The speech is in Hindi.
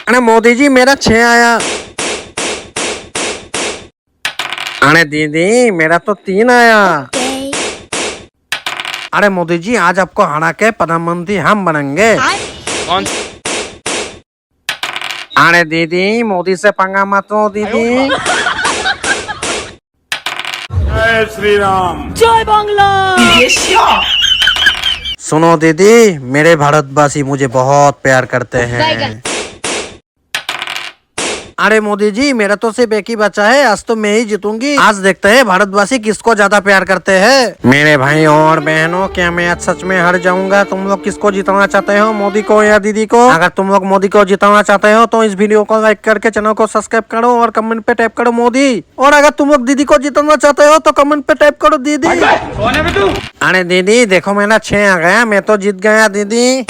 अरे मोदी जी मेरा 6 आया। अरे दीदी मेरा तो 3 आया। अरे मोदी जी आज आपको हरा के प्रधानमंत्री हम बनेंगे। कौन? अरे दीदी मोदी से पंगा मत लो दीदी। जय श्री राम। जय बांग्ला। सुनो दीदी मेरे भारतवासी मुझे बहुत प्यार करते हैं। अरे मोदी जी मेरा तो सिर्फ एक ही बच्चा है, आज तो मैं ही जीतूंगी। आज देखते हैं भारतवासी किसको ज्यादा प्यार करते हैं। मेरे भाई और बहनों क्या मैं आज सच में हार जाऊंगा? तुम लोग किसको जिताना चाहते हो, मोदी को या दीदी को? अगर तुम लोग मोदी को जिताना चाहते हो तो इस वीडियो को लाइक करके चैनल को सब्सक्राइब करो और कमेंट पे टाइप करो मोदी। और अगर तुम लोग दीदी को जिताना चाहते हो तो कमेंट पे टाइप करो दीदी। कौन है बे तू? अरे दीदी देखो मेरा 6 आ गया, मैं तो जीत गया दीदी।